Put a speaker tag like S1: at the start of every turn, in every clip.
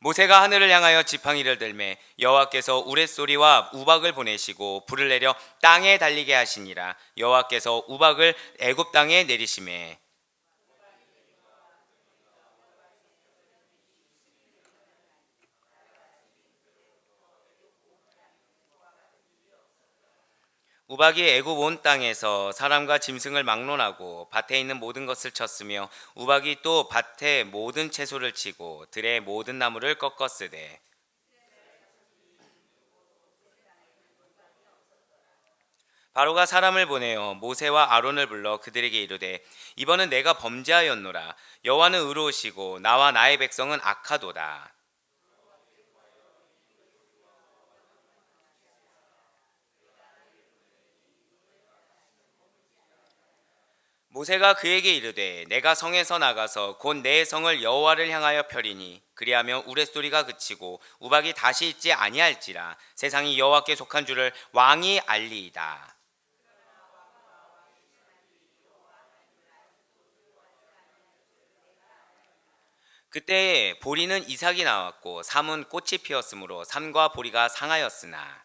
S1: 모세가 하늘을 향하여 지팡이를 들매 여호와께서 우레소리와 우박을 보내시고 불을 내려 땅에 달리게 하시니라. 여호와께서 우박을 애굽 땅에 내리시매 우박이 애굽 온 땅에서 사람과 짐승을 막론하고 밭에 있는 모든 것을 쳤으며 우박이 또 밭의 모든 채소를 치고 들의 모든 나무를 꺾었으되 바로가 사람을 보내어 모세와 아론을 불러 그들에게 이르되 이번은 내가 범죄하였노라. 여호와는 의로우시고 나와 나의 백성은 악하도다. 모세가 그에게 이르되 내가 성에서 나가서 곧 내 성을 여호와를 향하여 펴리니 그리하면 우레소리가 그치고 우박이 다시 있지 아니할지라. 세상이 여호와께 속한 줄을 왕이 알리이다. 그때에 보리는 이삭이 나왔고 삼은 꽃이 피었으므로 삼과 보리가 상하였으나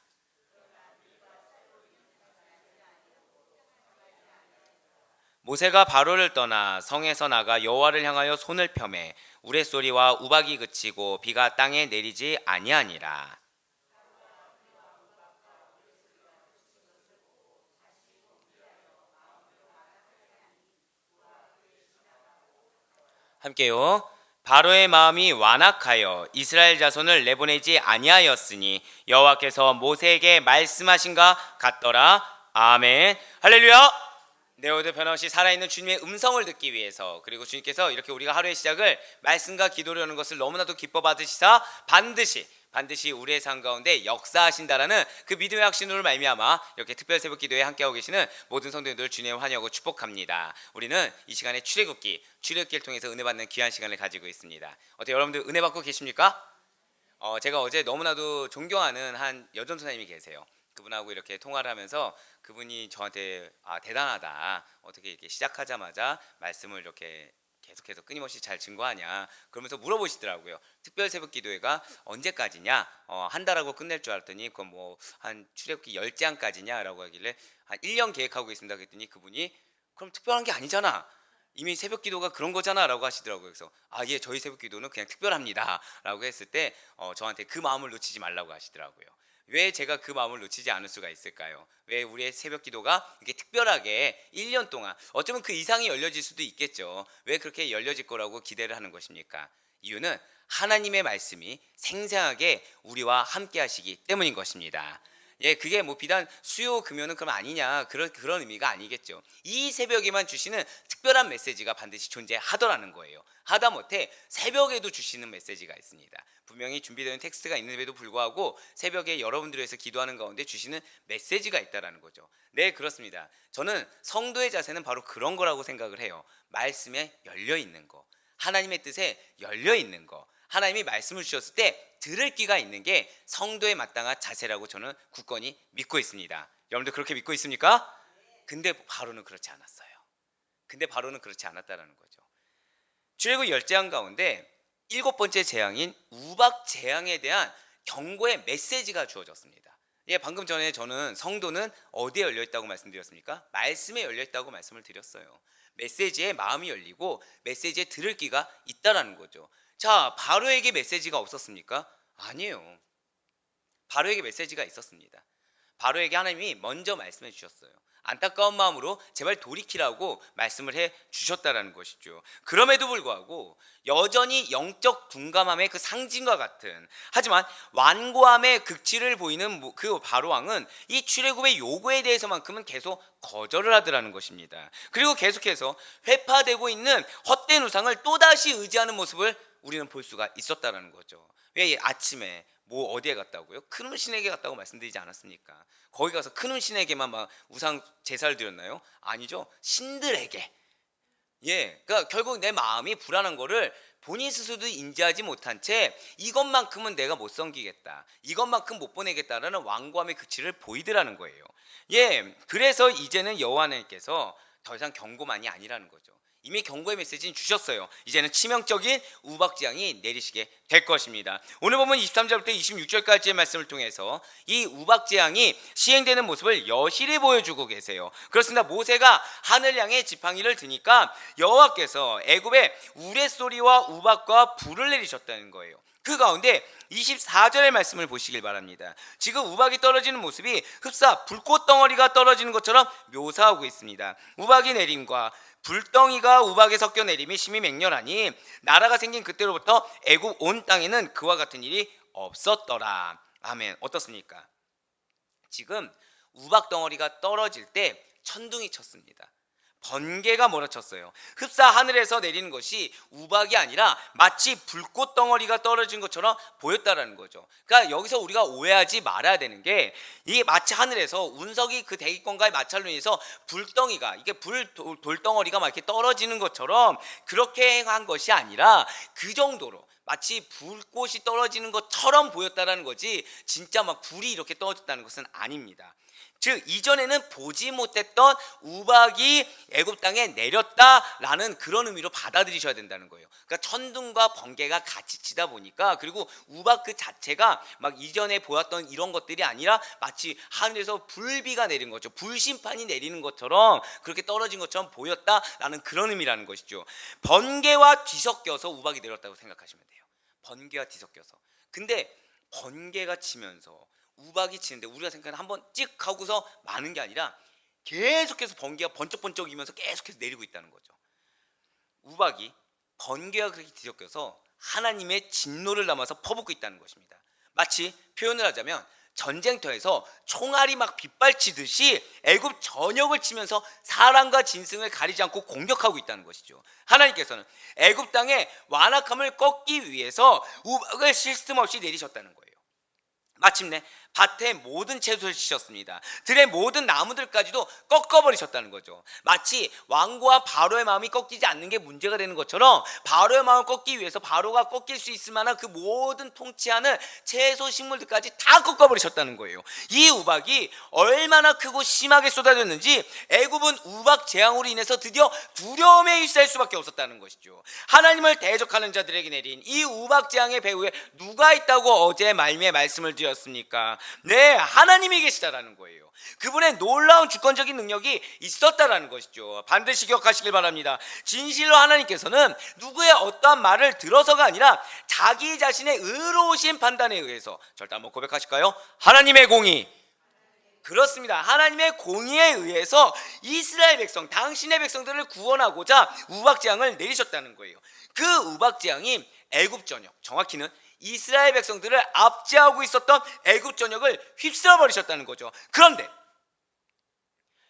S1: 모세가 바로를 떠나 성에서 나가 여호와를 향하여 손을 펴매 우레소리와 우박이 그치고 비가 땅에 내리지 아니하니라. 함께요. 바로의 마음이 완악하여 이스라엘 자손을 내보내지 아니하였으니 여호와께서 모세에게 말씀하신가 같더라. 아멘. 할렐루야. 내 오늘 변함없이 살아있는 주님의 음성을 듣기 위해서, 그리고 주님께서 이렇게 우리가 하루의 시작을 말씀과 기도로 하는 것을 너무나도 기뻐 받으시사 반드시 우리의 삶 가운데 역사하신다라는 그 믿음의 확신으로 말미암아 이렇게 특별 새벽 기도에 함께하고 계시는 모든 성도님들 주님을 환영하고 축복합니다. 우리는 이 시간에 출애굽기를 통해서 은혜 받는 귀한 시간을 가지고 있습니다. 어떻게 여러분들 은혜 받고 계십니까? 제가 어제 너무나도 존경하는 한 여전 선생님이 계세요. 그분하고 이렇게 통화를 하면서 그분이 저한테 대단하다. 어떻게 이렇게 시작하자마자 말씀을 이렇게 계속해서 끊임없이 잘 증거하냐 그러면서 물어보시더라고요. 특별 새벽 기도회가 언제까지냐? 한 달하고 끝낼 줄 알았더니 그건 뭐 한 출애굽기 10장까지냐라고 하길래 한 1년 계획하고 있습니다. 그랬더니 그분이 그럼 특별한 게 아니잖아. 이미 새벽 기도가 그런 거잖아라고 하시더라고요. 그래서 예, 저희 새벽 기도는 그냥 특별합니다라고 했을 때 저한테 그 마음을 놓치지 말라고 하시더라고요. 왜 제가 그 마음을 놓치지 않을 수가 있을까요? 왜 우리의 새벽 기도가 이렇게 특별하게 1년 동안 어쩌면 그 이상이 열려질 수도 있겠죠. 왜 그렇게 열려질 거라고 기대를 하는 것입니까? 이유는 하나님의 말씀이 생생하게 우리와 함께 하시기 때문인 것입니다. 예, 그게 뭐 비단 수요 금요는 그럼 아니냐 그런 의미가 아니겠죠. 이 새벽에만 주시는 특별한 메시지가 반드시 존재하더라는 거예요. 하다못해 새벽에도 주시는 메시지가 있습니다. 분명히 준비되는 텍스트가 있는데도 불구하고 새벽에 여러분들을 위해서 기도하는 가운데 주시는 메시지가 있다라는 거죠. 네, 그렇습니다. 저는 성도의 자세는 바로 그런 거라고 생각을 해요. 말씀에 열려 있는 거, 하나님의 뜻에 열려 있는 거, 하나님이 말씀을 주셨을 때 들을 귀가 있는 게 성도의 마땅한 자세라고 저는 굳건히 믿고 있습니다. 여러분들 그렇게 믿고 있습니까? 근데 바로는 그렇지 않았어요. 바로는 그렇지 않았다라는 거죠. 출애굽 10재앙 가운데 7번째 재앙인 우박 재앙에 대한 경고의 메시지가 주어졌습니다. 예, 방금 전에 저는 성도는 어디에 열려 있다고 말씀드렸습니까? 말씀에 열려 있다고 말씀을 드렸어요. 메시지에 마음이 열리고 메시지에 들을 귀가 있다라는 거죠. 자, 바로에게 메시지가 없었습니까? 아니에요. 바로에게 메시지가 있었습니다. 바로에게 하나님이 먼저 말씀해 주셨어요. 안타까운 마음으로 제발 돌이키라고 말씀을 해 주셨다라는 것이죠. 그럼에도 불구하고 여전히 영적 둔감함의 그 상징과 같은, 하지만 완고함의 극치를 보이는 그 바로 왕은 이 출애굽의 요구에 대해서만큼은 계속 거절을 하더라는 것입니다. 그리고 계속해서 회파되고 있는 헛된 우상을 또다시 의지하는 모습을 우리는 볼 수가 있었다라는 거죠. 왜 아침에 뭐 어디에 갔다고요? 큰 신에게 갔다고 말씀드리지 않았습니까? 거기 가서 큰 신에게만 막 우상 제사를 드렸나요? 아니죠. 신들에게. 예, 그러니까 결국 내 마음이 불안한 거를 본인 스스로도 인지하지 못한 채 이것만큼은 내가 못 섬기겠다, 이것만큼 못 보내겠다라는 완고함의 극치를 보이더라는 거예요. 예, 그래서 이제는 여호와 하나님께서 더 이상 경고만이 아니라는 거죠. 이미 경고의 메시지는 주셨어요. 이제는 치명적인 우박재앙이 내리시게 될 것입니다. 오늘 보면 23절부터 26절까지의 말씀을 통해서 이 우박재앙이 시행되는 모습을 여실히 보여주고 계세요. 그렇습니다. 모세가 하늘 향해 지팡이를 드니까 여호와께서 애굽에 우레소리와 우박과 불을 내리셨다는 거예요. 그 가운데 24절의 말씀을 보시길 바랍니다. 지금 우박이 떨어지는 모습이 흡사 불꽃 덩어리가 떨어지는 것처럼 묘사하고 있습니다. 우박이 내림과 불덩이가 우박에 섞여 내림이 심히 맹렬하니 나라가 생긴 그때로부터 애굽 온 땅에는 그와 같은 일이 없었더라. 아멘. 어떻습니까? 지금 우박 덩어리가 떨어질 때 천둥이 쳤습니다. 번개가 몰아쳤어요. 흡사 하늘에서 내리는 것이 우박이 아니라 마치 불꽃 덩어리가 떨어진 것처럼 보였다라는 거죠. 그러니까 여기서 우리가 오해하지 말아야 되는 게, 이게 마치 하늘에서 운석이 그 대기권과의 마찰로 인해서 불덩이가, 이게 돌덩어리가 막 이렇게 떨어지는 것처럼 그렇게 한 것이 아니라 그 정도로 마치 불꽃이 떨어지는 것처럼 보였다라는 거지, 진짜 막 불이 이렇게 떨어졌다는 것은 아닙니다. 즉 이전에는 보지 못했던 우박이 애굽 땅에 내렸다라는 그런 의미로 받아들이셔야 된다는 거예요. 그러니까 천둥과 번개가 같이 치다 보니까, 그리고 우박 그 자체가 막 이전에 보았던 이런 것들이 아니라 마치 하늘에서 불비가 내린 거죠. 불심판이 내리는 것처럼 그렇게 떨어진 것처럼 보였다라는 그런 의미라는 것이죠. 번개와 뒤섞여서 우박이 내렸다고 생각하시면 돼요. 번개와 뒤섞여서. 근데 번개가 치면서 우박이 치는데 우리가 생각하는 한번 찍 하고서 마는 게 아니라 계속해서 번개가 번쩍번쩍이면서 계속해서 내리고 있다는 거죠. 우박이 번개와 그렇게 뒤섞여서 하나님의 진노를 담아서 퍼붓고 있다는 것입니다. 마치 표현을 하자면 전쟁터에서 총알이 막 빗발치듯이 애굽 전역을 치면서 사람과 짐승을 가리지 않고 공격하고 있다는 것이죠. 하나님께서는 애굽 땅의 완악함을 꺾기 위해서 우박을 쉴 틈 없이 내리셨다는 거예요. 마침내 밭의 모든 채소를 치셨습니다. 들의 모든 나무들까지도 꺾어버리셨다는 거죠. 마치 왕과 바로의 마음이 꺾이지 않는 게 문제가 되는 것처럼 바로의 마음을 꺾기 위해서 바로가 꺾일 수 있을 만한 그 모든 통치하는 채소 식물들까지 다 꺾어버리셨다는 거예요. 이 우박이 얼마나 크고 심하게 쏟아졌는지 애굽은 우박 재앙으로 인해서 드디어 두려움에 휩싸일 수밖에 없었다는 것이죠. 하나님을 대적하는 자들에게 내린 이 우박 재앙의 배후에 누가 있다고 어제 말미에 말씀을 드렸습니까? 네, 하나님이 계시다라는 거예요. 그분의 놀라운 주권적인 능력이 있었다라는 것이죠. 반드시 기억하시길 바랍니다. 진실로 하나님께서는 누구의 어떠한 말을 들어서가 아니라 자기 자신의 의로우신 판단에 의해서, 절대 한번 고백하실까요? 하나님의 공의. 그렇습니다. 하나님의 공의에 의해서 이스라엘 백성, 당신의 백성들을 구원하고자 우박재앙을 내리셨다는 거예요. 그 우박재앙이 애굽 전역, 정확히는 이스라엘 백성들을 압제하고 있었던 애굽 전역을 휩쓸어 버리셨다는 거죠. 그런데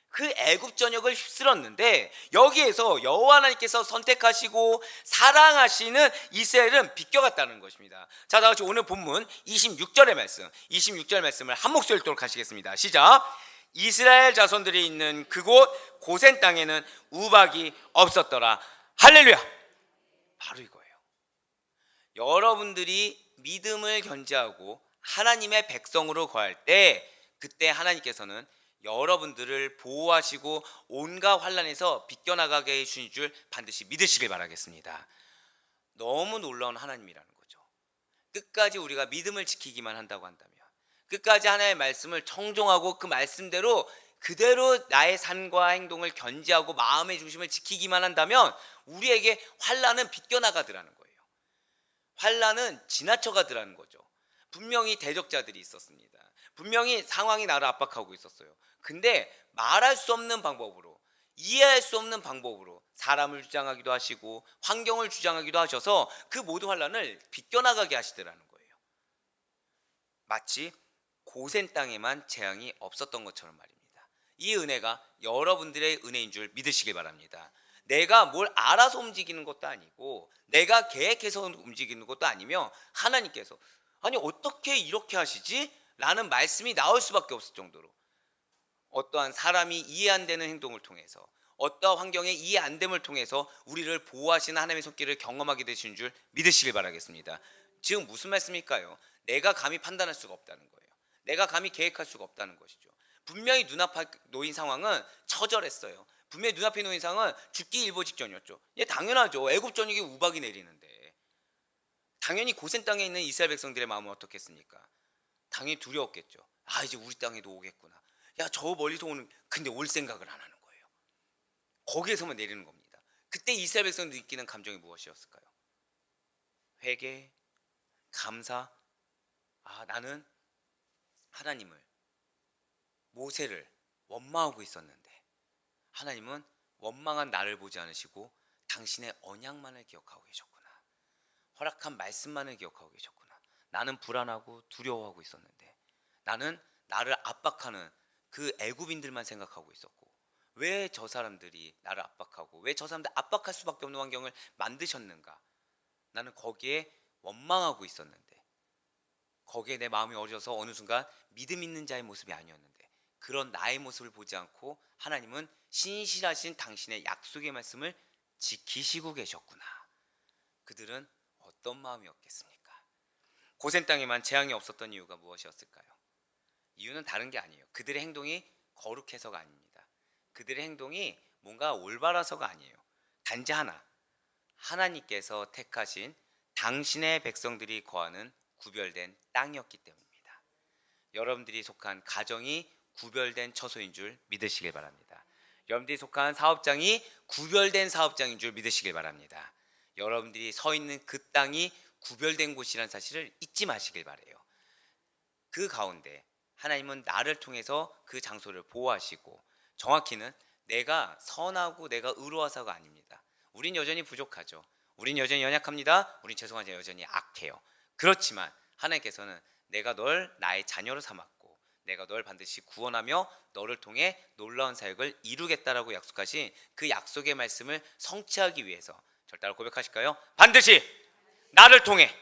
S1: 그 애굽 전역을 휩쓸었는데 여기에서 여호와 하나님께서 선택하시고 사랑하시는 이스라엘은 비껴갔다는 것입니다. 자, 다 같이 오늘 본문 26절의 말씀, 26절 말씀을 한 목소리로 읽도록 하시겠습니다. 시작. 이스라엘 자손들이 있는 그곳 고센 땅에는 우박이 없었더라. 할렐루야. 바로 이거예요. 여러분들이 믿음을 견지하고 하나님의 백성으로 거할 때, 그때 하나님께서는 여러분들을 보호하시고 온갖 환난에서 비껴나가게 해주신 줄 반드시 믿으시길 바라겠습니다. 너무 놀라운 하나님이라는 거죠. 끝까지 우리가 믿음을 지키기만 한다고 한다면, 끝까지 하나님의 말씀을 청종하고 그 말씀대로 그대로 나의 삶과 행동을 견지하고 마음의 중심을 지키기만 한다면 우리에게 환난은 비껴나가더라는 거예요. 환난은 지나쳐가더라는 거죠. 분명히 대적자들이 있었습니다. 분명히 상황이 나를 압박하고 있었어요. 근데 말할 수 없는 방법으로, 이해할 수 없는 방법으로 사람을 주장하기도 하시고 환경을 주장하기도 하셔서 그 모든 환난을 비껴나가게 하시더라는 거예요. 마치 고센 땅에만 재앙이 없었던 것처럼 말입니다. 이 은혜가 여러분들의 은혜인 줄 믿으시길 바랍니다. 내가 뭘 알아서 움직이는 것도 아니고 내가 계획해서 움직이는 것도 아니며 하나님께서 아니 어떻게 이렇게 하시지? 라는 말씀이 나올 수밖에 없을 정도로 어떠한 사람이 이해 안 되는 행동을 통해서, 어떠한 환경의 이해 안 됨을 통해서 우리를 보호하시는 하나님의 손길을 경험하게 되신 줄 믿으시길 바라겠습니다. 지금 무슨 말씀일까요? 내가 감히 판단할 수가 없다는 거예요. 내가 감히 계획할 수가 없다는 것이죠. 분명히 눈앞에 놓인 상황은 처절했어요. 분명히 눈앞에 놓인 상황은 죽기 일보 직전이었죠. 예, 당연하죠. 애굽 전역에 우박이 내리는데 당연히 고센 땅에 있는 이스라엘 백성들의 마음은 어떻겠습니까? 당연히 두려웠겠죠. 아, 이제 우리 땅에도 오겠구나. 야, 저 멀리서 오는, 근데 올 생각을 안 하는 거예요. 거기에서만 내리는 겁니다. 그때 이스라엘 백성들이 느끼는 감정이 무엇이었을까요? 회개, 감사. 아, 나는 하나님을, 모세를 원망하고 있었는데 하나님은 원망한 나를 보지 않으시고 당신의 언약만을 기억하고 계셨구나. 허락한 말씀만을 기억하고 계셨구나. 나는 불안하고 두려워하고 있었는데 나는 나를 압박하는 그 애굽인들만 생각하고 있었고, 왜 저 사람들이 나를 압박하고 왜 저 사람들 압박할 수밖에 없는 환경을 만드셨는가. 나는 거기에 원망하고 있었는데, 거기에 내 마음이 어려서 어느 순간 믿음 있는 자의 모습이 아니었는데, 그런 나의 모습을 보지 않고 하나님은 신실하신 당신의 약속의 말씀을 지키시고 계셨구나. 그들은 어떤 마음이었겠습니까? 고센 땅에만 재앙이 없었던 이유가 무엇이었을까요? 이유는 다른 게 아니에요. 그들의 행동이 거룩해서가 아닙니다. 그들의 행동이 뭔가 올바라서가 아니에요. 단지 하나, 하나님께서 택하신 당신의 백성들이 거하는 구별된 땅이었기 때문입니다. 여러분들이 속한 가정이 구별된 처소인 줄 믿으시길 바랍니다. 여러분들이 속한 사업장이 구별된 사업장인 줄 믿으시길 바랍니다. 여러분들이 서 있는 그 땅이 구별된 곳이라는 사실을 잊지 마시길 바라요. 그 가운데 하나님은 나를 통해서 그 장소를 보호하시고, 정확히는 내가 선하고 내가 의로워서가 아닙니다. 우린 여전히 부족하죠. 우린 여전히 연약합니다. 우린 죄송하지만 여전히 악해요. 그렇지만 하나님께서는 내가 널 나의 자녀로 삼았고 내가 널 반드시 구원하며 너를 통해 놀라운 사역을 이루겠다라고 약속하신 그 약속의 말씀을 성취하기 위해서, 절 따라 고백하실까요? 반드시 나를 통해,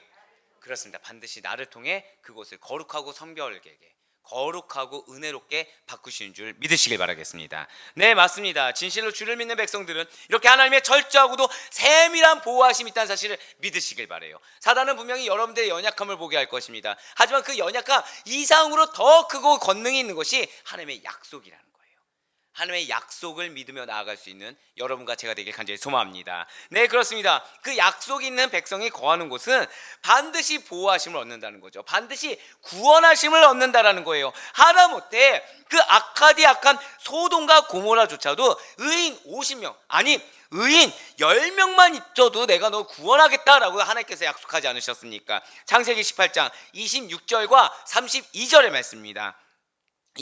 S1: 그렇습니다. 반드시 나를 통해 그곳을 거룩하고 성결하게, 거룩하고 은혜롭게 바꾸시는 줄 믿으시길 바라겠습니다. 네, 맞습니다. 진실로 주를 믿는 백성들은 이렇게 하나님의 철저하고도 세밀한 보호하심이 있다는 사실을 믿으시길 바라요. 사단은 분명히 여러분들의 연약함을 보게 할 것입니다. 하지만 그 연약함 이상으로 더 크고 권능이 있는 것이 하나님의 약속이라는 거예요. 하나님의 약속을 믿으며 나아갈 수 있는 여러분과 제가 되길 간절히 소망합니다. 네, 그렇습니다. 그 약속이 있는 백성이 거하는 곳은 반드시 보호하심을 얻는다는 거죠. 반드시 구원하심을 얻는다라는 거예요. 하다못해 그 악하디 악한 소돔과 고모라조차도 의인 50명, 아니 의인 10명만 있어도 내가 너 구원하겠다라고 하나님께서 약속하지 않으셨습니까? 창세기 18장 26절과 32절의 말씀입니다.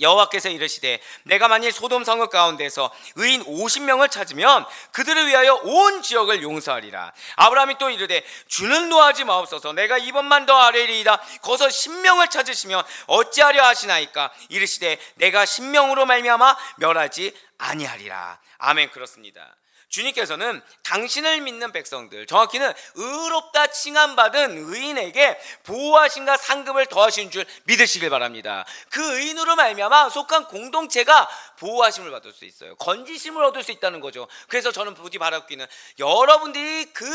S1: 여호와께서 이르시되 내가 만일 소돔 성읍 가운데서 의인 50명을 찾으면 그들을 위하여 온 지역을 용서하리라. 아브라함이 또 이르되 주는 노하지 마옵소서. 내가 이번만 더 아뢰리이다. 거기서 10명을 찾으시면 어찌하려 하시나이까. 이르시되 내가 10명으로 말미암아 멸하지 아니하리라. 아멘. 그렇습니다. 주님께서는 당신을 믿는 백성들, 정확히는 의롭다 칭함받은 의인에게 보호하심과 상급을 더하신 줄 믿으시길 바랍니다. 그 의인으로 말미암아 속한 공동체가 보호하심을 받을 수 있어요. 건지심을 얻을 수 있다는 거죠. 그래서 저는 부디 바라기는 여러분들이 그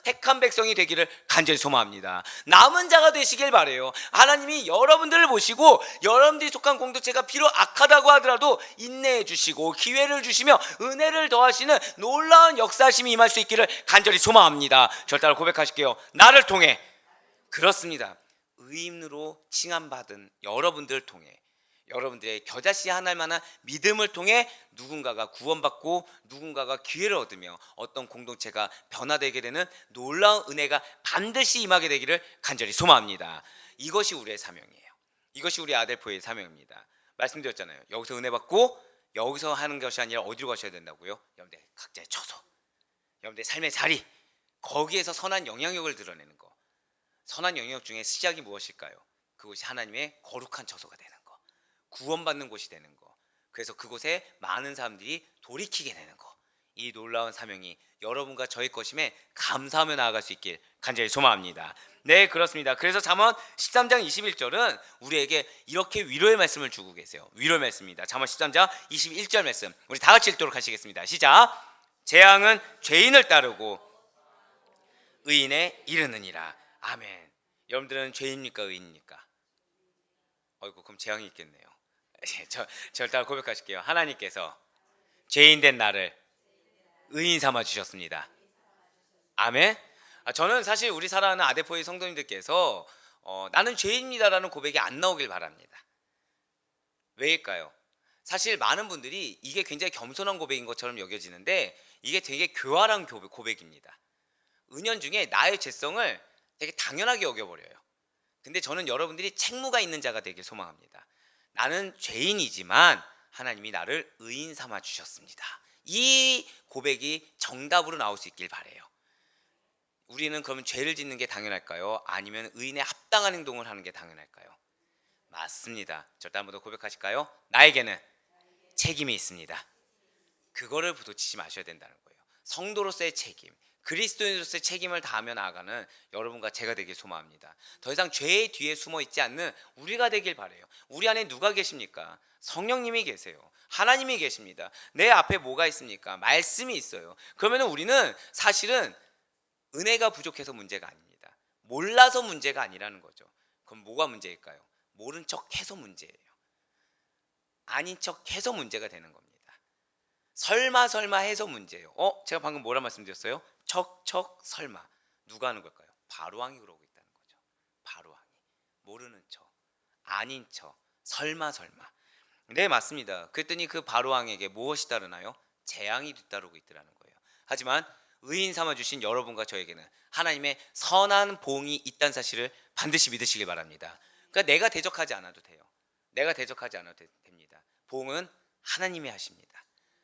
S1: 택한 백성이 되기를 간절히 소망합니다. 남은 자가 되시길 바라요. 하나님이 여러분들을 보시고 여러분들이 속한 공동체가 비록 악하다고 하더라도 인내해 주시고 기회를 주시며 은혜를 더하시는 놀라운 역사심이 임할 수 있기를 간절히 소망합니다. 절 따라 고백하실게요. 나를 통해, 그렇습니다. 의인으로 칭함받은 여러분들을 통해, 여러분들의 겨자씨 하나만한 믿음을 통해 누군가가 구원받고 누군가가 기회를 얻으며 어떤 공동체가 변화되게 되는 놀라운 은혜가 반드시 임하게 되기를 간절히 소망합니다. 이것이 우리의 사명이에요. 이것이 우리 아델포의 사명입니다. 말씀드렸잖아요. 여기서 은혜 받고 여기서 하는 것이 아니라 어디로 가셔야 된다고요? 여러분들 각자의 처소, 여러분들의 삶의 자리, 거기에서 선한 영향력을 드러내는 거. 선한 영향력 중에 시작이 무엇일까요? 그것이 하나님의 거룩한 처소가 되는 거, 구원받는 곳이 되는 거. 그래서 그곳에 많은 사람들이 돌이키게 되는 거. 이 놀라운 사명이 여러분과 저의 것임에 감사하며 나아갈 수 있길 간절히 소망합니다. 네, 그렇습니다. 그래서 잠언 13장 21절은 우리에게 이렇게 위로의 말씀을 주고 계세요. 위로의 말씀입니다. 잠언 13장 21절 말씀, 우리 다 같이 읽도록 하시겠습니다. 시작. 재앙은 죄인을 따르고 의인에 이르느니라. 아멘. 여러분들은 죄인입니까 의인입니까? 어이구, 그럼 재앙이 있겠네요. 절 따라 고백하실게요. 하나님께서 죄인 된 나를 의인 삼아 주셨습니다. 아멘. 저는 사실 우리 사랑하는 아데포의 성도님들께서 나는 죄인입니다라는 고백이 안 나오길 바랍니다. 왜일까요? 사실 많은 분들이 이게 굉장히 겸손한 고백인 것처럼 여겨지는데 이게 되게 교활한 고백입니다. 은연중에 나의 죄성을 되게 당연하게 여겨버려요. 근데 저는 여러분들이 책무가 있는 자가 되길 소망합니다. 나는 죄인이지만 하나님이 나를 의인 삼아 주셨습니다. 이 고백이 정답으로 나올 수 있길 바라요. 우리는 그러면 죄를 짓는 게 당연할까요? 아니면 의인에 합당한 행동을 하는 게 당연할까요? 맞습니다. 절대 한번 더 고백하실까요? 나에게는 책임이 있습니다. 그거를 부도치지 마셔야 된다는 거예요. 성도로서의 책임, 그리스도인으로서의 책임을 다하며 나아가는 여러분과 제가 되길 소망합니다. 더 이상 죄의 뒤에 숨어 있지 않는 우리가 되길 바라요. 우리 안에 누가 계십니까? 성령님이 계세요. 하나님이 계십니다. 내 앞에 뭐가 있습니까? 말씀이 있어요. 그러면 우리는 사실은 은혜가 부족해서 문제가 아닙니다. 몰라서 문제가 아니라는 거죠. 그럼 뭐가 문제일까요? 모른 척해서 문제예요. 아닌 척해서 문제가 되는 겁니다. 설마 해서 문제예요. 제가 방금 뭐라 말씀드렸어요? 척 설마. 누가 하는 걸까요? 바로왕이 그러고 있다는 거죠. 바로왕이 모르는 척, 아닌 척, 설마. 네, 맞습니다. 그랬더니 그 바로왕에게 무엇이 따르나요? 재앙이 뒤따르고 있더라는 거예요. 하지만 의인 삼아 주신 여러분과 저에게는 하나님의 선한 보응이 있다는 사실을 반드시 믿으시길 바랍니다. 그러니까 내가 대적하지 않아도 돼요. 내가 대적하지 않아도 됩니다. 보응은 하나님이 하십니다.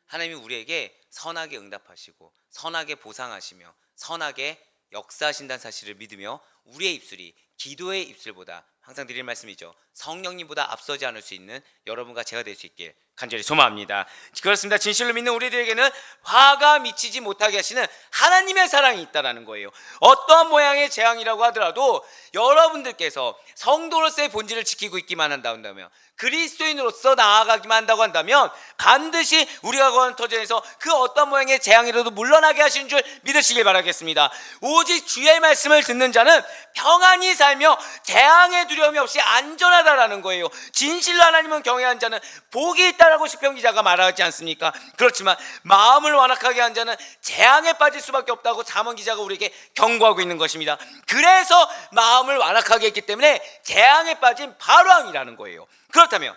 S1: 하나님이 우리에게 선하게 응답하시고 선하게 보상하시며 선하게 역사하신다는 사실을 믿으며 우리의 입술이 기도의 입술보다 항상 드릴 말씀이죠. 성령님보다 앞서지 않을 수 있는 여러분과 제가 될 수 있길 간절히 소망합니다. 그렇습니다. 진실로 믿는 우리들에게는 화가 미치지 못하게 하시는 하나님의 사랑이 있다는 거예요. 어떠한 모양의 재앙이라고 하더라도 여러분들께서 성도로서의 본질을 지키고 있기만 한다면, 그리스도인으로서 나아가기만 한다고 한다면 반드시 우리가 거하는 터전에서 그 어떤 모양의 재앙이라도 물러나게 하시는 줄 믿으시길 바라겠습니다. 오직 주의 말씀을 듣는 자는 평안히 살며 재앙의 두려움이 없이 안전하다라는 거예요. 진실로 하나님은 경외한 자는 복이 있다라고 시편 기자가 말하지 않습니까? 그렇지만 마음을 완악하게 한 자는 재앙에 빠질 수밖에 없다고 잠언 기자가 우리에게 경고하고 있는 것입니다. 그래서 마음을 완악하게 했기 때문에 재앙에 빠진 바로왕이라는 거예요. 그렇다면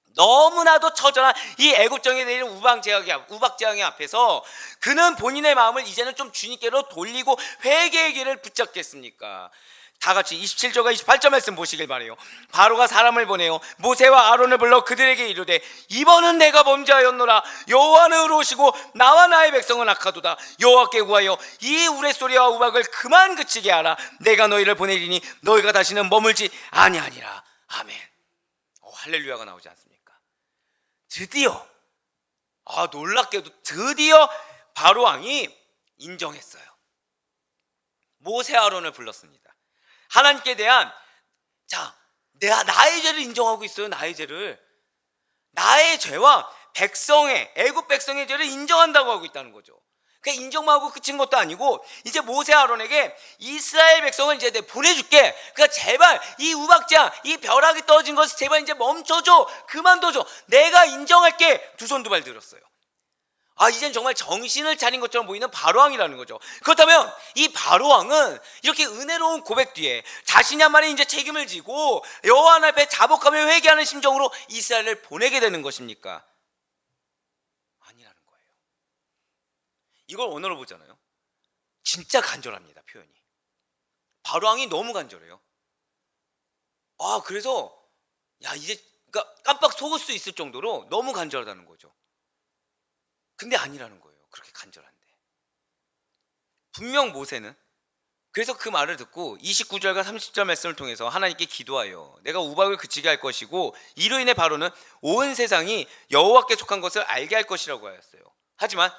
S1: 너무나도 처절한 이 애국정에 내리는 우박재앙의 앞에서 그는 본인의 마음을 이제는 좀 주님께로 돌리고 회개의 길을 붙잡겠습니까? 다 같이 27절과 28절 말씀 보시길 바래요. 바로가 사람을 보내요. 모세와 아론을 불러 그들에게 이르되 이번은 내가 범죄하였노라. 여호와는 의로우시고 나와 나의 백성은 악하도다. 여호와께 구하여 이 우레소리와 우박을 그만 그치게 하라. 내가 너희를 보내리니 너희가 다시는 머물지 아니하니라. 아멘. 할렐루야가 나오지 않습니까? 드디어 놀랍게도 드디어 바로왕이 인정했어요. 모세 아론을 불렀습니다. 하나님께 대한 내가 나의 죄를 인정하고 있어요. 나의 죄와 애굽 백성의 죄를 인정한다고 하고 있다는 거죠. 그러니까 인정만 하고 그친 것도 아니고 이제 모세 아론에게 이스라엘 백성을 이제 내가 보내줄게. 그러니까 제발 이 우박재앙, 이 벼락이 떨어진 것을 제발 이제 멈춰줘. 그만둬줘. 내가 인정할게. 두 손 두 발 들었어요. 이젠 정말 정신을 차린 것처럼 보이는 바로왕이라는 거죠. 그렇다면 이 바로왕은 이렇게 은혜로운 고백 뒤에 자신이 한 말에 이제 책임을 지고 여호와 하나님 앞에 자복하며 회개하는 심정으로 이스라엘을 보내게 되는 것입니까? 아니라는 거예요. 이걸 언어로 보잖아요. 진짜 간절합니다. 표현이. 바로왕이 너무 간절해요. 그래서 이제 그러니까 깜빡 속을 수 있을 정도로 너무 간절하다는 거죠. 근데 아니라는 거예요. 그렇게 간절한데. 분명 모세는 그래서 그 말을 듣고 29절과 30절 말씀을 통해서 하나님께 기도하여 내가 우박을 그치게 할 것이고 이로 인해 바로는 온 세상이 여호와께 속한 것을 알게 할 것이라고 하였어요. 하지만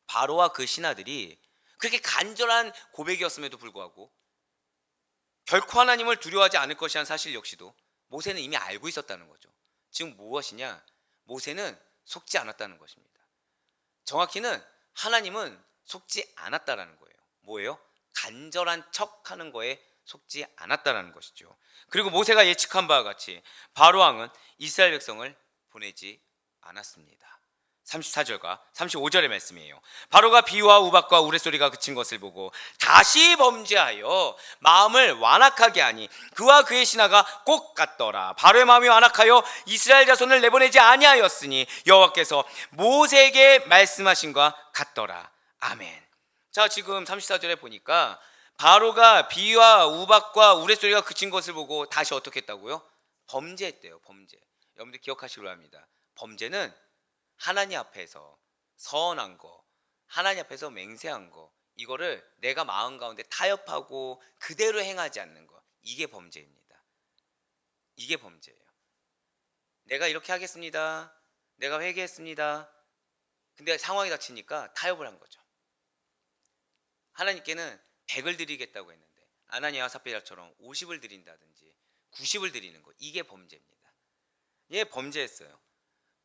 S1: 바로와 그 신하들이 그렇게 간절한 고백이었음에도 불구하고 결코 하나님을 두려워하지 않을 것이라는 사실 역시도 모세는 이미 알고 있었다는 거죠. 지금 무엇이냐? 모세는 속지 않았다는 것입니다. 정확히는 하나님은 속지 않았다라는 거예요. 뭐예요? 간절한 척하는 거에 속지 않았다라는 것이죠. 그리고 모세가 예측한 바와 같이 바로왕은 이스라엘 백성을 보내지 않았습니다. 34절과 35절의 말씀이에요. 바로가 비와 우박과 우레소리가 그친 것을 보고 다시 범죄하여 마음을 완악하게 하니 그와 그의 신하가 꼭 같더라. 바로의 마음이 완악하여 이스라엘 자손을 내보내지 아니하였으니 여호와께서 모세에게 말씀하신과 같더라. 아멘. 자, 지금 34절에 보니까 바로가 비와 우박과 우레소리가 그친 것을 보고 다시 어떻게 했다고요? 범죄했대요. 범죄. 여러분들 기억하시기 바랍니다. 범죄는 하나님 앞에서 서운한 거, 하나님 앞에서 맹세한 거, 이거를 내가 마음 가운데 타협하고 그대로 행하지 않는 거, 이게 범죄입니다. 이게 범죄예요. 내가 이렇게 하겠습니다. 내가 회개했습니다. 근데 상황이 닥치니까 타협을 한 거죠. 하나님께는 100을 드리겠다고 했는데 아나니아와 삽비라처럼 50을 드린다든지 90을 드리는 거, 이게 범죄입니다. 얘 범죄했어요.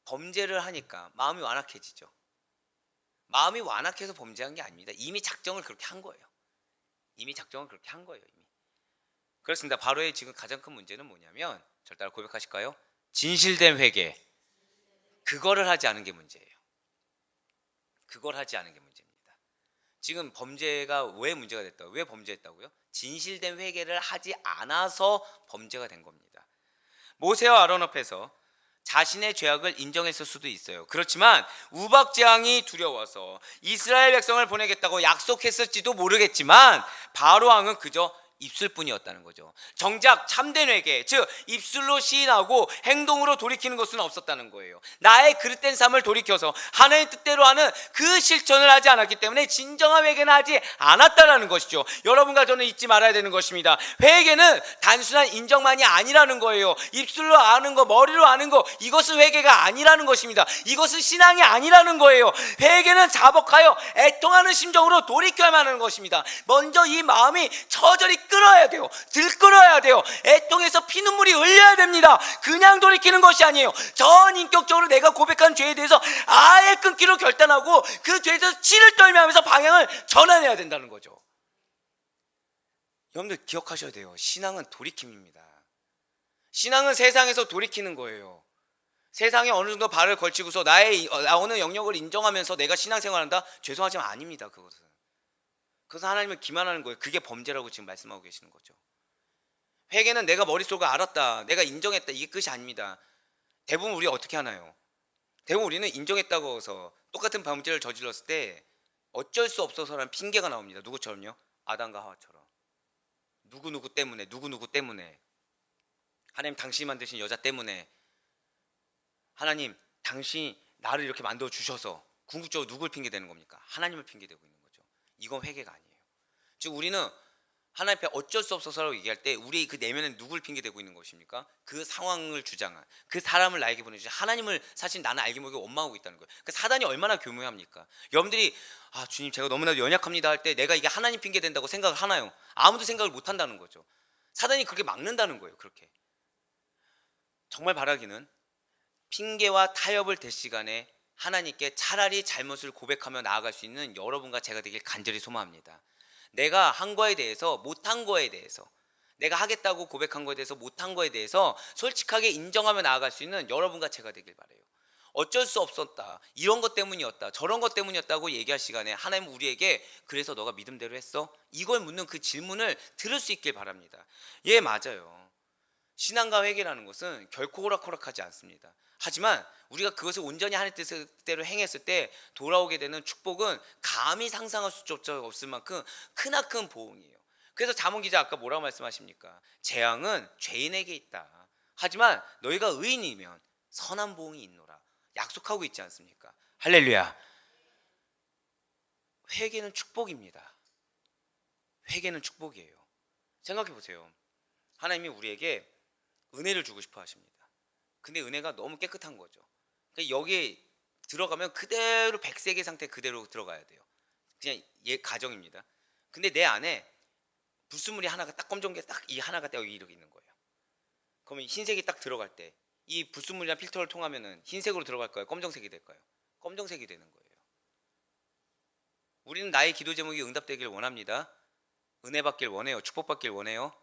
S1: 범죄를 하니까 마음이 완악해지죠. 마음이 완악해서 범죄한 게 아닙니다. 이미 작정을 그렇게 한 거예요. 이미 작정을 그렇게 한 거예요. 이미. 그렇습니다. 바로의 지금 가장 큰 문제는 뭐냐면, 저를 따라 고백하실까요? 진실된 회개, 그거를 하지 않은 게 문제예요. 그걸 하지 않은 게 문제입니다. 지금 범죄가 왜 문제가 됐다고? 왜 범죄했다고요? 진실된 회개를 하지 않아서 범죄가 된 겁니다. 모세와 아론 앞에서 자신의 죄악을 인정했을 수도 있어요. 그렇지만 우박 재앙이 두려워서 이스라엘 백성을 보내겠다고 약속했을지도 모르겠지만 바로 왕은 그저 입술뿐이었다는 거죠. 정작 참된 회개, 즉 입술로 시인하고 행동으로 돌이키는 것은 없었다는 거예요. 나의 그릇된 삶을 돌이켜서 하나님의 뜻대로 하는 그 실천을 하지 않았기 때문에 진정한 회개는 하지 않았다라는 것이죠. 여러분과 저는 잊지 말아야 되는 것입니다. 회개는 단순한 인정만이 아니라는 거예요. 입술로 아는 거, 머리로 아는 거, 이것은 회개가 아니라는 것입니다. 이것은 신앙이 아니라는 거예요. 회개는 자복하여 애통하는 심정으로 돌이켜야만 하는 것입니다. 먼저 이 마음이 처절히 끓어야 돼요. 들끓어야 돼요. 애통해서 피눈물이 흘려야 됩니다. 그냥 돌이키는 것이 아니에요. 전 인격적으로 내가 고백한 죄에 대해서 아예 끊기로 결단하고 그 죄에 대해서 치를 떨면서 방향을 전환해야 된다는 거죠. 여러분들 기억하셔야 돼요. 신앙은 돌이킴입니다. 신앙은 세상에서 돌이키는 거예요. 세상에 어느 정도 발을 걸치고서 나오는 영역을 인정하면서 내가 신앙생활한다? 죄송하지만 아닙니다. 그래서 하나님을 기만하는 거예요. 그게 범죄라고 지금 말씀하고 계시는 거죠. 회개는 내가 머릿속에 알았다, 내가 인정했다, 이게 끝이 아닙니다. 대부분 우리가 어떻게 하나요? 대부분 우리는 인정했다고 해서 똑같은 범죄를 저질렀을 때 어쩔 수 없어서라는 핑계가 나옵니다. 누구처럼요? 아담과 하와처럼. 누구누구 때문에, 하나님 당신이 만드신 여자 때문에, 하나님 당신이 나를 이렇게 만들어 주셔서, 궁극적으로 누굴 핑계대는 겁니까? 하나님을 핑계대고 있는 거죠. 이건 회개가 아니에요. 즉 우리는 하나님 앞에 어쩔 수 없어서라고 얘기할 때 우리 그 내면에 누굴 핑계대고 있는 것입니까? 그 상황을 주장한, 그 사람을 나에게 보내주신 하나님을 사실 나는 알게 모르게 원망하고 있다는 거예요. 그 사단이 얼마나 교묘합니까? 여러분들이 주님 제가 너무나도 연약합니다 할 때 내가 이게 하나님 핑계된다고 생각을 하나요? 아무도 생각을 못 한다는 거죠. 사단이 그렇게 막는다는 거예요. 그렇게. 정말 바라기는 핑계와 타협을 될 시간에 하나님께 차라리 잘못을 고백하며 나아갈 수 있는 여러분과 제가 되길 간절히 소망합니다. 내가 한 거에 대해서, 못한 거에 대해서, 내가 하겠다고 고백한 거에 대해서, 못한 거에 대해서 솔직하게 인정하며 나아갈 수 있는 여러분과 제가 되길 바라요. 어쩔 수 없었다, 이런 것 때문이었다, 저런 것 때문이었다고 얘기할 시간에 하나님은 우리에게 그래서 너가 믿음대로 했어? 이걸 묻는 그 질문을 들을 수 있길 바랍니다. 예, 맞아요. 신앙과 회개라는 것은 결코 호락호락하지 않습니다. 하지만 우리가 그것을 온전히 하나님의 뜻대로 행했을 때 돌아오게 되는 축복은 감히 상상할 수조차 없을 만큼 크나큰 보응이에요. 그래서 잠언 기자 아까 뭐라고 말씀하십니까? 재앙은 죄인에게 있다. 하지만 너희가 의인이면 선한 보응이 있노라. 약속하고 있지 않습니까? 할렐루야. 회개는 축복입니다. 회개는 축복이에요. 생각해 보세요. 하나님이 우리에게 은혜를 주고 싶어 하십니다. 근데 은혜가 너무 깨끗한 거죠. 그러니까 여기에 들어가면 그대로 백색의 상태 그대로 들어가야 돼요. 그냥 가정입니다. 근데 내 안에 불순물이 하나가 딱 검정게 딱 이 하나가 딱 이렇게 있는 거예요. 그러면 흰색이 딱 들어갈 때 이 불순물이랑 필터를 통하면은 흰색으로 들어갈까요? 검정색이 될까요? 검정색이 되는 거예요. 우리는 나의 기도 제목이 응답되길 원합니다. 은혜 받길 원해요. 축복받길 원해요.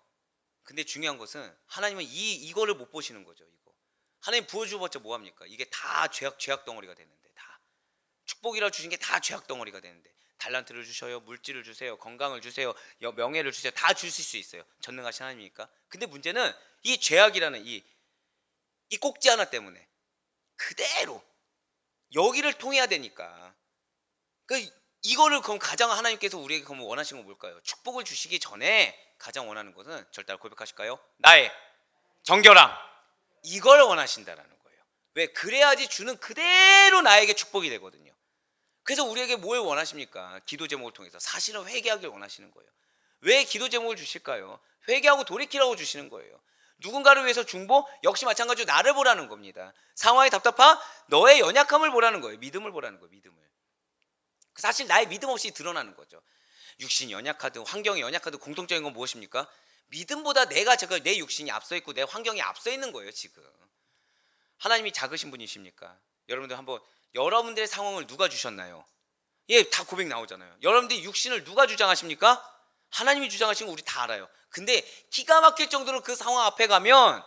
S1: 근데 중요한 것은 하나님은 이거를 못 보시는 거죠. 이거 하나님 부어주어봤자 뭐합니까? 이게 다 죄악 덩어리가 되는데, 다 축복이라 주신 게 다 죄악 덩어리가 되는데, 달란트를 주셔요, 물질을 주세요, 건강을 주세요, 명예를 주세요, 다 주실 수 있어요. 전능하신 하나님이니까. 근데 문제는 이 죄악이라는 이 꼭지 하나 때문에 그대로 여기를 통해야 되니까. 그 이거를 그럼 가장 하나님께서 우리에게 그럼 원하시는 건 뭘까요? 축복을 주시기 전에 가장 원하는 것은 절대 고백하실까요? 나의 정결함. 이걸 원하신다라는 거예요. 왜? 그래야지 주는 그대로 나에게 축복이 되거든요. 그래서 우리에게 뭘 원하십니까? 기도 제목을 통해서 사실은 회개하길 원하시는 거예요. 왜 기도 제목을 주실까요? 회개하고 돌이키라고 주시는 거예요. 누군가를 위해서 중보? 역시 마찬가지로 나를 보라는 겁니다. 상황이 답답하? 너의 연약함을 보라는 거예요. 믿음을 보라는 거예요. 믿음을. 사실 나의 믿음 없이 드러나는 거죠. 육신이 연약하든 환경이 연약하든 공통적인 건 무엇입니까? 믿음보다 내 육신이 앞서 있고 내 환경이 앞서 있는 거예요. 지금 하나님이 작으신 분이십니까? 여러분들 한번 여러분들의 상황을 누가 주셨나요? 예, 다 고백 나오잖아요. 여러분들이 육신을 누가 주장하십니까? 하나님이 주장하신 거 우리 다 알아요. 근데 기가 막힐 정도로 그 상황 앞에 가면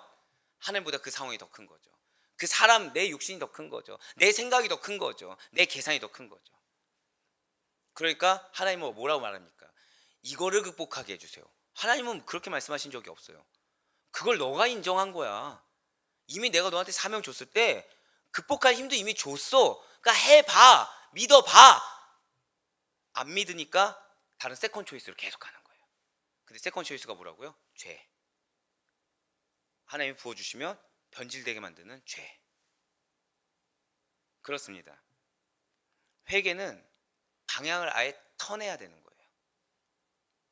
S1: 하나님보다 그 상황이 더 큰 거죠. 그 사람, 내 육신이 더 큰 거죠. 내 생각이 더 큰 거죠. 내 계산이 더 큰 거죠. 그러니까 하나님은 뭐라고 말합니까? 이거를 극복하게 해주세요. 하나님은 그렇게 말씀하신 적이 없어요. 그걸 너가 인정한 거야. 이미 내가 너한테 사명 줬을 때 극복할 힘도 이미 줬어. 그러니까 해봐. 믿어봐. 안 믿으니까 다른 세컨 초이스로 계속 가는 거예요. 근데 세컨 초이스가 뭐라고요? 죄. 하나님이 부어주시면 변질되게 만드는 죄. 그렇습니다. 회개는 방향을 아예 턴해야 되는 거예요.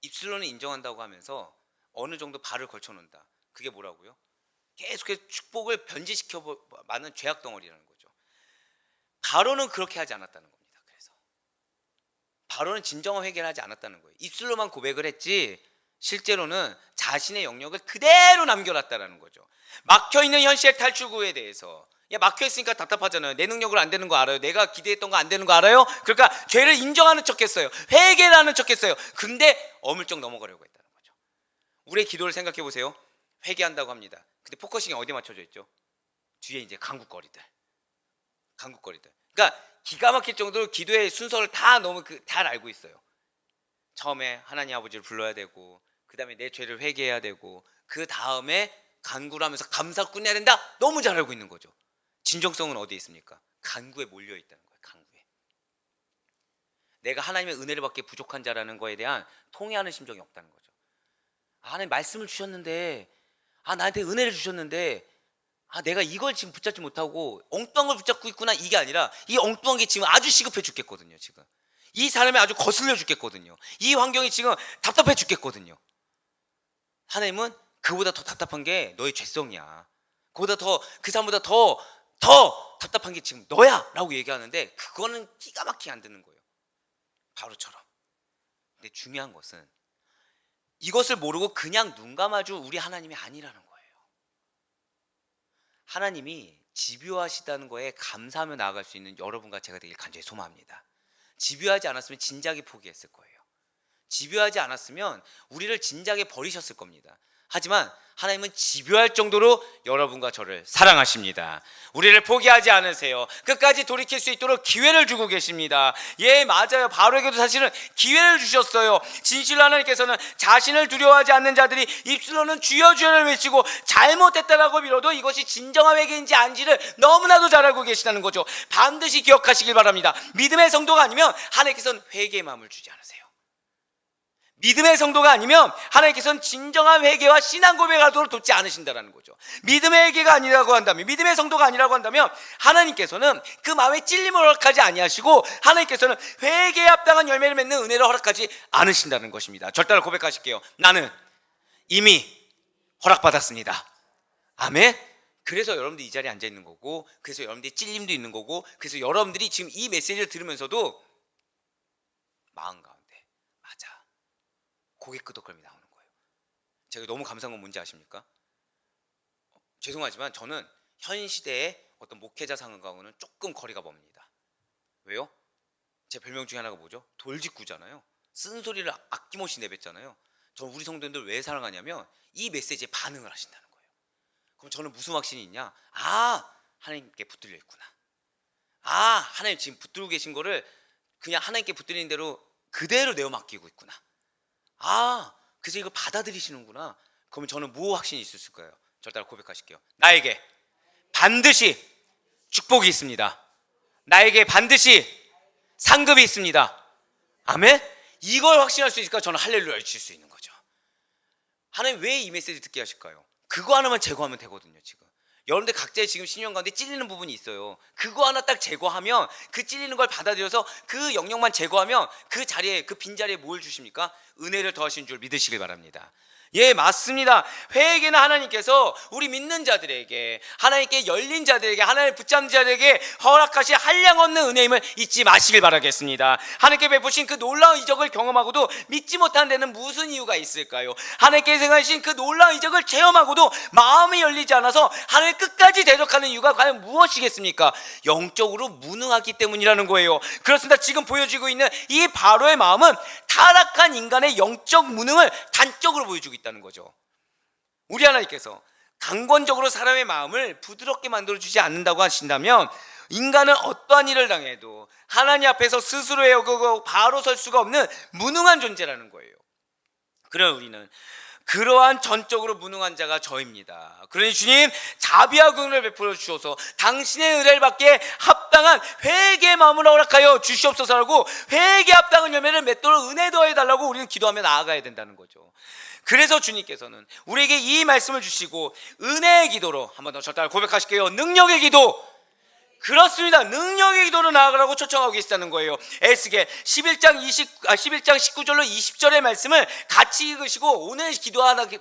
S1: 입술로는 인정한다고 하면서 어느 정도 발을 걸쳐놓는다. 그게 뭐라고요? 계속해서 축복을 변질시켜 많은 죄악 덩어리라는 거죠. 바로는 그렇게 하지 않았다는 겁니다. 그래서 바로는 진정한 회개를 하지 않았다는 거예요. 입술로만 고백을 했지 실제로는 자신의 영역을 그대로 남겨놨다는 거죠. 막혀있는 현실의 탈출구에 대해서, 야, 막혀있으니까 답답하잖아요. 내 능력으로 안 되는 거 알아요. 내가 기대했던 거 안 되는 거 알아요. 그러니까 죄를 인정하는 척 했어요. 회개를 하는 척 했어요. 근데 어물쩍 넘어가려고 했다는 거죠. 우리의 기도를 생각해 보세요. 회개한다고 합니다. 근데 포커싱이 어디에 맞춰져 있죠? 뒤에 이제 간국거리들. 그러니까 기가 막힐 정도로 기도의 순서를 다 너무 잘 알고 있어요. 처음에 하나님 아버지를 불러야 되고, 그 다음에 내 죄를 회개해야 되고, 그 다음에 간구를 하면서 감사 끝내야 된다. 너무 잘 알고 있는 거죠. 진정성은 어디에 있습니까? 간구에 몰려 있다는 거예요. 간구에. 내가 하나님의 은혜를 받기에 부족한 자라는 거에 대한 통회하는 심정이 없다는 거죠. 하나님 말씀을 주셨는데, 나한테 은혜를 주셨는데, 내가 이걸 지금 붙잡지 못하고 엉뚱한 걸 붙잡고 있구나. 이게 아니라 이 엉뚱한 게 지금 아주 시급해 죽겠거든요. 지금 이 사람이 아주 거슬려 죽겠거든요. 이 환경이 지금 답답해 죽겠거든요. 하나님은 그보다 더 답답한 게 너의 죄성이야. 그보다 더, 그 사람보다 더 답답한 게 지금 너야 라고 얘기하는데, 그거는 기가 막히게 안 듣는 거예요. 바로처럼. 근데 중요한 것은 이것을 모르고 그냥 눈 감아줄 우리 하나님이 아니라는 거예요. 하나님이 집요하시다는 거에 감사하며 나아갈 수 있는 여러분과 제가 되길 간절히 소망합니다. 집요하지 않았으면 진작에 포기했을 거예요. 집요하지 않았으면 우리를 진작에 버리셨을 겁니다. 하지만 하나님은 집요할 정도로 여러분과 저를 사랑하십니다. 우리를 포기하지 않으세요. 끝까지 돌이킬 수 있도록 기회를 주고 계십니다. 예, 맞아요. 바로에게도 사실은 기회를 주셨어요. 진실로 하나님께서는 자신을 두려워하지 않는 자들이 입술로는 주여 주여를 외치고 잘못했다라고 빌어도 이것이 진정한 회개인지 아닌지를 너무나도 잘 알고 계시다는 거죠. 반드시 기억하시길 바랍니다. 믿음의 성도가 아니면 하나님께서는 회개의 마음을 주지 않으세요. 믿음의 성도가 아니면 하나님께서는 진정한 회개와 신앙 고백하도록 돕지 않으신다는 거죠. 믿음의 회개가 아니라고 한다면, 믿음의 성도가 아니라고 한다면 하나님께서는 그 마음에 찔림을 허락하지 아니하시고, 하나님께서는 회개에 합당한 열매를 맺는 은혜를 허락하지 않으신다는 것입니다. 절대로 고백하실게요. 나는 이미 허락받았습니다. 아멘. 그래서 여러분들이 이 자리에 앉아 있는 거고, 그래서 여러분들이 찔림도 있는 거고, 그래서 여러분들이 지금 이 메시지를 들으면서도 마음 가운데 맞아, 고개 끄덕거림이 나오는 거예요. 제가 너무 감사한 건 뭔지 아십니까? 죄송하지만 저는 현 시대의 어떤 목회자 상황과는 조금 거리가 멉니다. 왜요? 제 별명 중에 하나가 뭐죠? 돌직구잖아요. 쓴소리를 아낌없이 내뱉잖아요. 저는 우리 성도님들 왜 사랑하냐면 이 메시지에 반응을 하신다는 거예요. 그럼 저는 무슨 확신이 있냐? 하나님께 붙들려 있구나. 하나님 지금 붙들고 계신 거를 그냥 하나님께 붙들리는 대로 그대로 내어 맡기고 있구나. 그래서 이걸 받아들이시는구나. 그러면 저는 뭐 확신이 있을 거예요? 저를 따라 고백하실게요. 나에게 반드시 축복이 있습니다. 나에게 반드시 상급이 있습니다. 아멘? 이걸 확신할 수 있을까? 저는 할렐루야를 칠 수 있는 거죠. 하나님 왜 이 메시지 듣게 하실까요? 그거 하나만 제거하면 되거든요. 지금 여러분들 각자의 지금 신령 가운데 찔리는 부분이 있어요. 그거 하나 딱 제거하면, 그 찔리는 걸 받아들여서 그 영역만 제거하면 그 자리에, 그 빈자리에 뭘 주십니까? 은혜를 더하신 줄 믿으시길 바랍니다. 예, 맞습니다. 회개는 하나님께서 우리 믿는 자들에게, 하나님께 열린 자들에게, 하나님을 붙잡는 자들에게 허락하신 한량없는 은혜임을 잊지 마시길 바라겠습니다. 하나님께 베푸신 그 놀라운 이적을 경험하고도 믿지 못하는 데는 무슨 이유가 있을까요? 하나님께 생하신 그 놀라운 이적을 체험하고도 마음이 열리지 않아서 하나님을 끝까지 대적하는 이유가 과연 무엇이겠습니까? 영적으로 무능하기 때문이라는 거예요. 그렇습니다. 지금 보여지고 있는 이 바로의 마음은 타락한 인간의 영적 무능을 단적으로 보여주고 있다는 거죠. 우리 하나님께서 강권적으로 사람의 마음을 부드럽게 만들어주지 않는다고 하신다면, 인간은 어떠한 일을 당해도 하나님 앞에서 스스로 헤어지고 바로 설 수가 없는 무능한 존재라는 거예요. 그럼 우리는 그러한 전적으로 무능한 자가 저입니다. 그러니 주님, 자비와 긍휼을 베풀어 주셔서 당신의 은혜를 받기에 합당한 회개의 마음을 허락하여 주시옵소서라고, 회개 합당한 열매를 맺도록 은혜 더해달라고 우리는 기도하며 나아가야 된다는 거죠. 그래서 주님께서는 우리에게 이 말씀을 주시고, 은혜의 기도로, 한번 더 저를 따라 고백하실게요. 능력의 기도. 그렇습니다. 능력의 기도로 나아가라고 초청하고 계시다는 거예요. 에스겔 11장 19절로 20절의 말씀을 같이 읽으시고, 오늘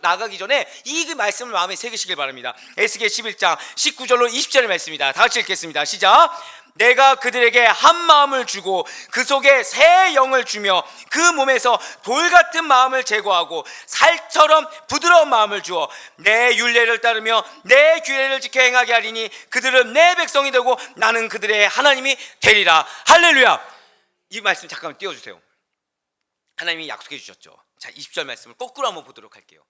S1: 나가기 전에 이 말씀을 마음에 새기시길 바랍니다. 에스겔 11장 19절로 20절의 말씀입니다. 다 같이 읽겠습니다. 시작. 내가 그들에게 한 마음을 주고 그 속에 새 영을 주며 그 몸에서 돌 같은 마음을 제거하고 살처럼 부드러운 마음을 주어 내 율례를 따르며 내 규례를 지켜 행하게 하리니 그들은 내 백성이 되고 나는 그들의 하나님이 되리라. 할렐루야. 이 말씀 잠깐만 띄워주세요. 하나님이 약속해 주셨죠. 자, 20절 말씀을 거꾸로 한번 보도록 할게요.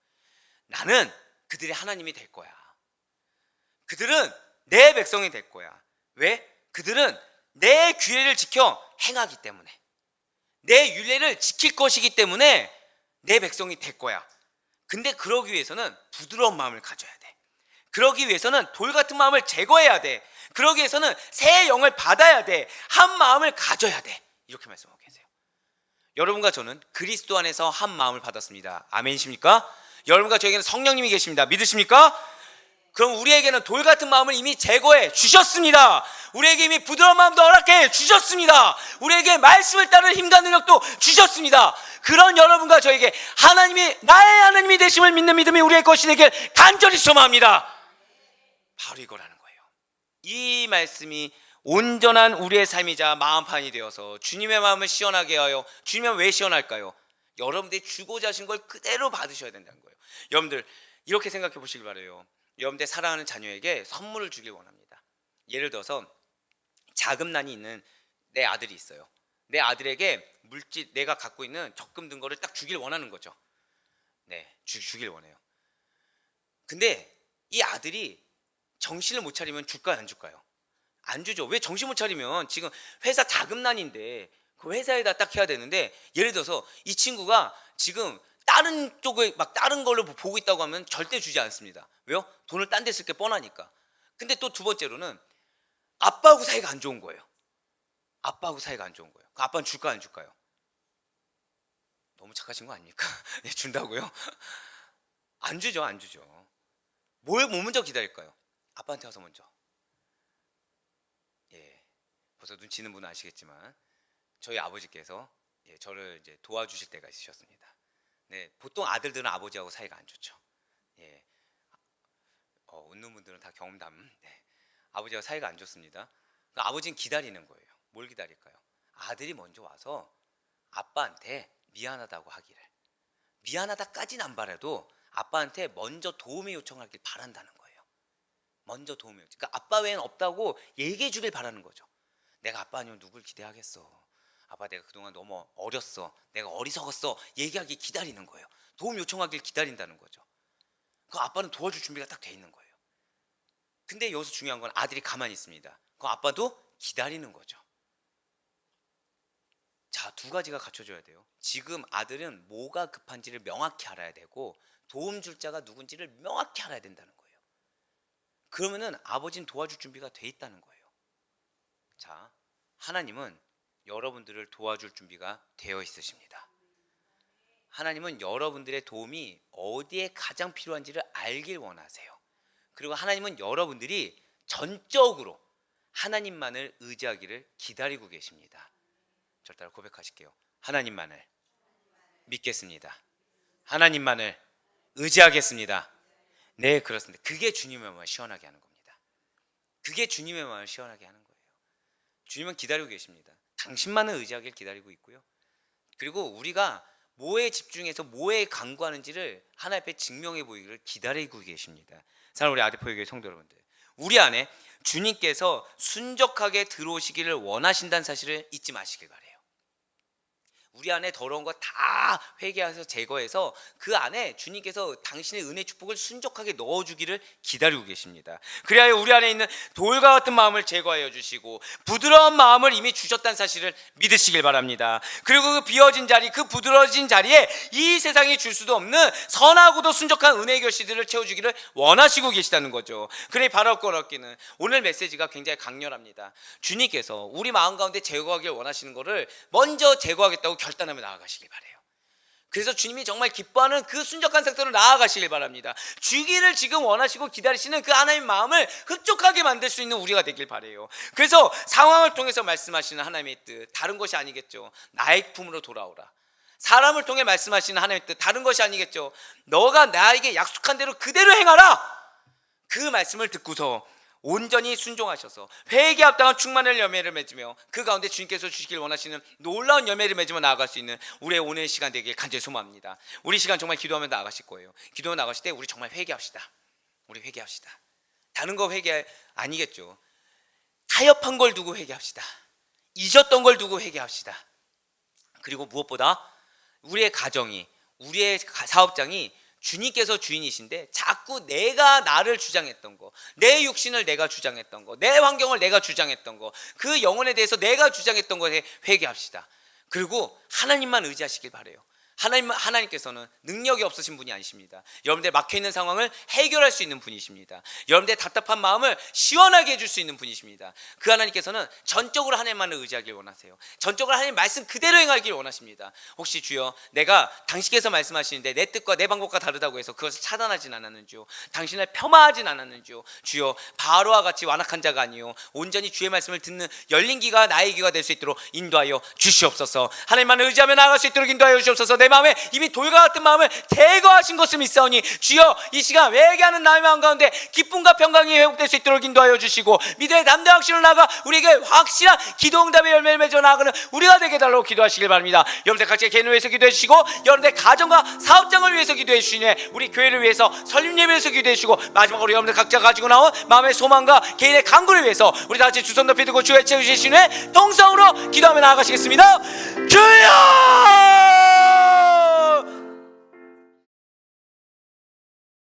S1: 나는 그들의 하나님이 될 거야. 그들은 내 백성이 될 거야. 왜? 그들은 내 규례를 지켜 행하기 때문에, 내 율례를 지킬 것이기 때문에 내 백성이 될 거야. 근데 그러기 위해서는 부드러운 마음을 가져야 돼. 그러기 위해서는 돌 같은 마음을 제거해야 돼. 그러기 위해서는 새 영을 받아야 돼. 한 마음을 가져야 돼. 이렇게 말씀하고 계세요. 여러분과 저는 그리스도 안에서 한 마음을 받았습니다. 아멘이십니까? 여러분과 저에게는 성령님이 계십니다. 믿으십니까? 그럼 우리에게는 돌 같은 마음을 이미 제거해 주셨습니다. 우리에게 이미 부드러운 마음도 허락해 주셨습니다. 우리에게 말씀을 따르는 힘과 능력도 주셨습니다. 그런 여러분과 저에게 하나님이 나의 하나님이 되심을 믿는 믿음이 우리의 것이 되길 간절히 소망합니다. 바로 이거라는 거예요. 이 말씀이 온전한 우리의 삶이자 마음판이 되어서 주님의 마음을 시원하게 하여, 주님은 왜 시원할까요? 여러분들이 주고자 하신 걸 그대로 받으셔야 된다는 거예요. 여러분들 이렇게 생각해 보시길 바라요. 여러분들 사랑하는 자녀에게 선물을 주길 원합니다. 예를 들어서 자금난이 있는 내 아들이 있어요. 내 아들에게 물질, 내가 갖고 있는 적금 든 거를 딱 주길 원하는 거죠. 네, 주길 원해요. 근데 이 아들이 정신을 못 차리면 줄까요, 안 줄까요? 안 주죠. 왜? 정신 못 차리면 지금 회사 자금난인데 그 회사에다 딱 해야 되는데, 예를 들어서 이 친구가 지금 다른 쪽에 막 다른 걸로 보고 있다고 하면 절대 주지 않습니다. 왜요? 돈을 딴 데 쓸 게 뻔하니까. 근데 또 두 번째로는 아빠하고 사이가 안 좋은 거예요. 아빠하고 사이가 안 좋은 거예요. 그 아빠는 줄까 안 줄까요? 너무 착하신 거 아닙니까? 네, 준다고요? 안 주죠, 안 주죠. 뭐 먼저 기다릴까요? 아빠한테 와서 먼저. 예, 벌써 눈치는 분은 아시겠지만 저희 아버지께서 저를 이제 도와주실 때가 있으셨습니다. 네, 보통 아들들은 아버지하고 사이가 안 좋죠. 예, 웃는 분들은 다 경험담. 네, 아버지와 사이가 안 좋습니다. 그러니까 아버지는 기다리는 거예요. 뭘 기다릴까요? 아들이 먼저 와서 아빠한테 미안하다고 하기를. 미안하다까지는 안 바라도 아빠한테 먼저 도움을 요청하길 바란다는 거예요. 먼저 도움을 요청. 그러니까 아빠 외에는 없다고 얘기해 주길 바라는 거죠. 내가 아빠 아니면 누굴 기대하겠어. 아빠 내가 그동안 너무 어렸어. 내가 어리석었어. 얘기하기 기다리는 거예요. 도움 요청하길 기다린다는 거죠. 그 아빠는 도와줄 준비가 딱 돼 있는 거예요. 근데 여기서 중요한 건 아들이 가만히 있습니다. 그 아빠도 기다리는 거죠. 자, 두 가지가 갖춰져야 돼요. 지금 아들은 뭐가 급한지를 명확히 알아야 되고 도움 줄 자가 누군지를 명확히 알아야 된다는 거예요. 그러면은 아버지는 도와줄 준비가 돼 있다는 거예요. 자, 하나님은 여러분들을 도와줄 준비가 되어 있으십니다. 하나님은 여러분들의 도움이 어디에 가장 필요한지를 알길 원하세요. 그리고 하나님은 여러분들이 전적으로 하나님만을 의지하기를 기다리고 계십니다. 저를 따라 고백하실게요. 하나님만을 믿겠습니다. 하나님만을 의지하겠습니다. 네, 그렇습니다. 그게 주님의 마음을 시원하게 하는 겁니다. 그게 주님의 마음을 시원하게 하는 거예요. 주님은 기다리고 계십니다. 당신만을 의지하길 기다리고 있고요. 그리고 우리가 뭐에 집중해서 뭐에 간구하는지를 하나님 앞에 증명해 보이기를 기다리고 계십니다. 사랑하는 우리 아디포교회 성도 여러분들, 우리 안에 주님께서 순적하게 들어오시기를 원하신다는 사실을 잊지 마시길 바래요. 우리 안에 더러운 거 다 회개해서 제거해서 그 안에 주님께서 당신의 은혜 축복을 순적하게 넣어주기를 기다리고 계십니다. 그래야 우리 안에 있는 돌과 같은 마음을 제거하여 주시고 부드러운 마음을 이미 주셨다는 사실을 믿으시길 바랍니다. 그리고 그 비어진 자리, 그 부드러워진 자리에 이 세상이 줄 수도 없는 선하고도 순적한 은혜의 결실들을 채워주기를 원하시고 계시다는 거죠. 그래 바로 꺼놓기는 오늘 메시지가 굉장히 강렬합니다. 주님께서 우리 마음 가운데 제거하길 원하시는 것을 먼저 제거하겠다고 결단하며 나아가시길 바래요. 그래서 주님이 정말 기뻐하는 그 순적한 상태로 나아가시길 바랍니다. 주기를 지금 원하시고 기다리시는 그 하나님의 마음을 흡족하게 만들 수 있는 우리가 되길 바래요. 그래서 상황을 통해서 말씀하시는 하나님의 뜻, 다른 것이 아니겠죠. 나의 품으로 돌아오라. 사람을 통해 말씀하시는 하나님의 뜻, 다른 것이 아니겠죠. 너가 나에게 약속한 대로 그대로 행하라. 그 말씀을 듣고서 온전히 순종하셔서 회개에 합당한 충만한 열매를 맺으며 그 가운데 주님께서 주시길 원하시는 놀라운 열매를 맺으며 나아갈 수 있는 우리의 오늘 시간 되길 간절히 소망합니다. 우리 시간 정말 기도하며 나아가실 거예요. 기도하며 나아가실 때 우리 정말 회개합시다. 우리 회개합시다. 다른 거 회개 아니겠죠. 타협한 걸 두고 회개합시다. 잊었던 걸 두고 회개합시다. 그리고 무엇보다 우리의 가정이, 우리의 사업장이 주님께서 주인이신데 자꾸 내가 나를 주장했던 거, 내 육신을 내가 주장했던 거, 내 환경을 내가 주장했던 거, 그 영혼에 대해서 내가 주장했던 것에 회개합시다. 그리고 하나님만 의지하시길 바라요. 하나님께서는 능력이 없으신 분이 아니십니다. 여러분들 막혀있는 상황을 해결할 수 있는 분이십니다. 여러분들의 답답한 마음을 시원하게 해줄 수 있는 분이십니다. 그 하나님께서는 전적으로 하나님만을 의지하길 원하세요. 전적으로 하나님 말씀 그대로 행하길 원하십니다. 혹시 주여 내가 당신께서 말씀하시는데 내 뜻과 내 방법과 다르다고 해서 그것을 차단하진 않았는지요, 당신을 폄하하진 않았는지요. 주여 바로와 같이 완악한 자가 아니요 온전히 주의 말씀을 듣는 열린 귀가 나의 귀가 될 수 있도록 인도하여 주시옵소서. 하나님만을 의지하며 나아갈 수 있도록 인도하여 주시옵소서. 내 마음에 이미 돌과 같은 마음을 제거하신 것을 믿사오니 주여 이 시간 회개하는 나의 마음 가운데 기쁨과 평강이 회복될 수 있도록 인도하여 주시고 믿음의 담대한 확신으로 나아가 우리에게 확실한 기도 응답의 열매를 맺어 나아가는 우리가 되게 달라고 기도하시길 바랍니다. 여러분들 각자의 개인을 위해서 기도해 주시고 여러분들 가정과 사업장을 위해서 기도해 주시네, 우리 교회를 위해서 설립 예배를 위해서 기도해 주시고 마지막으로 여러분들 각자 가지고 나온 마음의 소망과 개인의 간구를 위해서 우리 다 같이 두 손 높이 들고 주의 채우시네 동성으로 기도하며 나아가시겠습니다. 주여